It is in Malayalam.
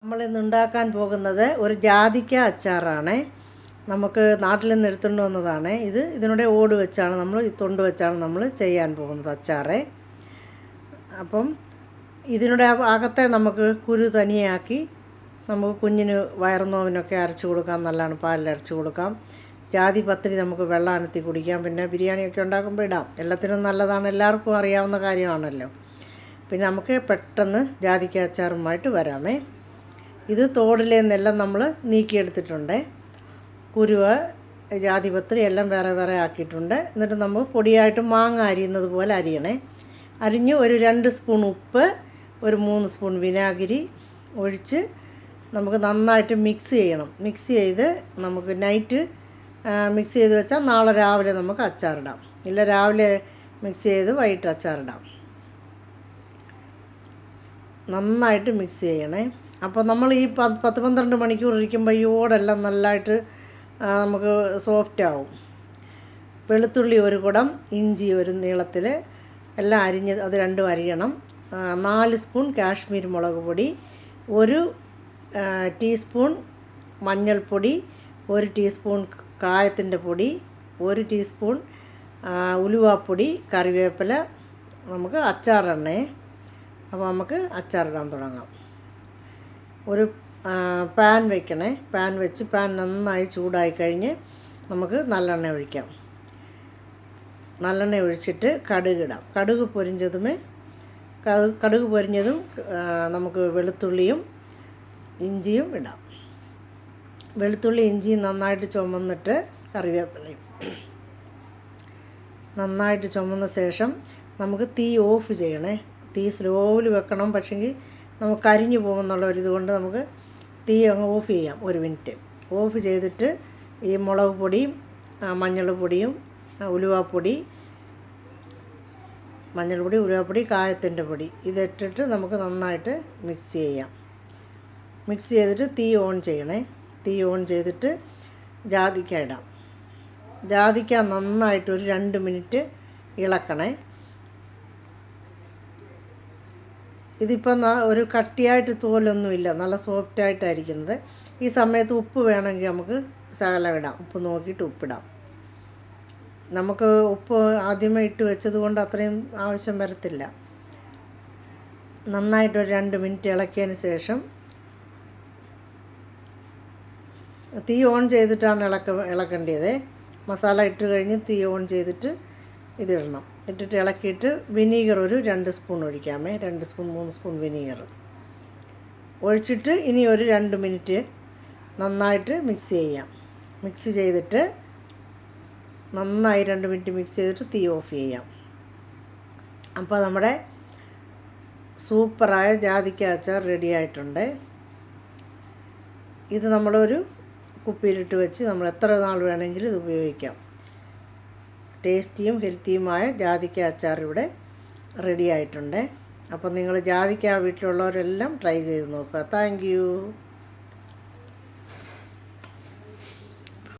നമ്മളിന്ന് ഉണ്ടാക്കാൻ പോകുന്നത് ഒരു ജാതിക്ക അച്ചാറാണ്. നമുക്ക് നാട്ടിൽ നിന്ന് എടുത്തുകൊണ്ട് വന്നതാണ്. ഇതിനുടെ ഓട് വെച്ചാണ് തൊണ്ട് വെച്ചാണ് നമ്മൾ ചെയ്യാൻ പോകുന്നത് അച്ചാറ്. അപ്പം ഇതിനുടെ അകത്തെ നമുക്ക് കുരു തനിയാക്കി നമുക്ക് കുഞ്ഞിന് വയറുന്നോവിനൊക്കെ അരച്ച് കൊടുക്കാം. നല്ലതാണ്, പാലിൽ അരച്ച് കൊടുക്കാം. ജാതി പത്തിരി നമുക്ക് വെള്ളം അനത്തി കുടിക്കാം. പിന്നെ ബിരിയാണിയൊക്കെ ഉണ്ടാക്കുമ്പോൾ ഇടാം. എല്ലാത്തിനും നല്ലതാണ്, എല്ലാവർക്കും അറിയാവുന്ന കാര്യമാണല്ലോ. പിന്നെ നമുക്ക് പെട്ടെന്ന് ജാതിക്ക അച്ചാറുമായിട്ട് വരാമേ. ഇത് തോടിലെ നിന്നെല്ലാം നമ്മൾ നീക്കിയെടുത്തിട്ടുണ്ട്. കുരുവ്, ജാതിപത്രി എല്ലാം വേറെ വേറെ ആക്കിയിട്ടുണ്ട്. എന്നിട്ട് നമ്മൾ പൊടിയായിട്ട് മാങ്ങ അരിയുന്നത് പോലെ അരിയണേ. അരിഞ്ഞ് ഒരു 2 സ്പൂൺ ഉപ്പ്, ഒരു 3 സ്പൂൺ വിനാഗിരി ഒഴിച്ച് നമുക്ക് നന്നായിട്ട് മിക്സ് ചെയ്യണം. മിക്സ് ചെയ്ത് നമുക്ക് നൈറ്റ് മിക്സ് ചെയ്ത് വെച്ചാൽ നാളെ രാവിലെ നമുക്ക് അച്ചാറിടാം. ഇല്ല, രാവിലെ മിക്സ് ചെയ്ത് വൈകിട്ട് അച്ചാറിടാം. നന്നായിട്ട് മിക്സ് ചെയ്യണേ. അപ്പോൾ നമ്മൾ ഈ 10-12 മണിക്കൂർ ഇരിക്കുമ്പോൾ ഈ ഓടെല്ലാം നല്ലതായിട്ട് നമുക്ക് സോഫ്റ്റ് ആവും. വെളുത്തുള്ളി ഒരു കുടം, ഇഞ്ചി ഒരു നീളത്തിൽ എല്ലാം അരിഞ്ഞ് അത് രണ്ടും അരിയണം. 4 സ്പൂൺ കാശ്മീരി മുളക് പൊടി, 1 ടീസ്പൂൺ മഞ്ഞൾപ്പൊടി, 1 ടീസ്പൂൺ കായത്തിൻ്റെ പൊടി, 1 ടീസ്പൂൺ ഉലുവാപ്പൊടി, കറിവേപ്പില, നമുക്ക് അച്ചാറെണ്ണേ. അപ്പോൾ നമുക്ക് അച്ചാറിടാൻ തുടങ്ങാം. ഒരു പാൻ വയ്ക്കണേ. പാൻ വെച്ച് പാൻ നന്നായി ചൂടായി കഴിഞ്ഞ് നമുക്ക് നല്ലെണ്ണ ഒഴിക്കാം. നല്ലെണ്ണ ഒഴിച്ചിട്ട് കടുകിടാം. കടുക് പൊരിഞ്ഞതും നമുക്ക് വെളുത്തുള്ളിയും ഇഞ്ചിയും ഇടാം. വെളുത്തുള്ളി ഇഞ്ചിയും നന്നായിട്ട് ചുമന്നിട്ട് കറിവേപ്പിലയും നന്നായിട്ട് ചുമന്ന ശേഷം നമുക്ക് തീ ഓഫ് ചെയ്യണേ. തീ സ്ലോയിൽ വെക്കണം. പക്ഷേങ്കിൽ നമുക്ക് കരിഞ്ഞു പോകുമെന്നുള്ള ഒരിതുകൊണ്ട് നമുക്ക് തീ അങ്ങ് ഓഫ് ചെയ്യാം. 1 മിനിറ്റ് ഓഫ് ചെയ്തിട്ട് ഈ മുളക് പൊടിയും മഞ്ഞൾപ്പൊടിയും ഉലുവാപ്പൊടി, കായത്തിൻ്റെ പൊടി ഇതിട്ടിട്ട് നമുക്ക് നന്നായിട്ട് മിക്സ് ചെയ്യാം. മിക്സ് ചെയ്തിട്ട് തീ ഓൺ ചെയ്യണേ. തീ ഓൺ ചെയ്തിട്ട് ജാതിക്ക ഇടാം. ജാതിക്ക നന്നായിട്ട് ഒരു 2 മിനിറ്റ് ഇളക്കണേ. ഇതിപ്പോൾ ഒരു കട്ടിയായിട്ട് തോലൊന്നുമില്ല, നല്ല സോഫ്റ്റായിട്ടായിരിക്കുന്നത്. ഈ സമയത്ത് ഉപ്പ് വേണമെങ്കിൽ നമുക്ക് ശകലം ഇടാം. ഉപ്പ് നോക്കിയിട്ട് ഉപ്പിടാം. നമുക്ക് ഉപ്പ് ആദ്യമേ ഇട്ട് വെച്ചത് കൊണ്ട് അത്രയും ആവശ്യം വരത്തില്ല. നന്നായിട്ടൊരു 2 മിനിറ്റ് ഇളക്കിയതിന് ശേഷം തീ ഓൺ ചെയ്തിട്ടാണ് ഇളക്കേണ്ടത്. മസാല ഇട്ട് കഴിഞ്ഞ് തീ ഓൺ ചെയ്തിട്ട് ഇതിടണം. ഇട്ടിട്ട് ഇളക്കിയിട്ട് വിനീഗർ ഒരു 2 സ്പൂൺ ഒഴിക്കാമേ. 2 സ്പൂൺ 3 സ്പൂൺ വിനീഗർ ഒഴിച്ചിട്ട് ഇനി ഒരു 2 മിനിറ്റ് നന്നായിട്ട് മിക്സ് ചെയ്യാം. മിക്സ് ചെയ്തിട്ട് നന്നായി 2 മിനിറ്റ് മിക്സ് ചെയ്തിട്ട് തീ ഓഫ് ചെയ്യാം. അപ്പോൾ നമ്മുടെ സൂപ്പറായ ജാതിക്ക അച്ചാർ റെഡി ആയിട്ടുണ്ട്. ഇത് നമ്മളൊരു കുപ്പിയിലിട്ട് വെച്ച് നമ്മൾ എത്ര നാൾ വേണമെങ്കിലും ഇത് ഉപയോഗിക്കാം. ടേസ്റ്റിയും ഹെൽത്തിയുമായ ജാതിക്ക അച്ചാർ ഇവിടെ റെഡി ആയിട്ടുണ്ട്. അപ്പോൾ നിങ്ങൾ ജാതിക്ക വീട്ടിലുള്ളവരെല്ലാം ട്രൈ ചെയ്ത് നോക്കുക. Thank you.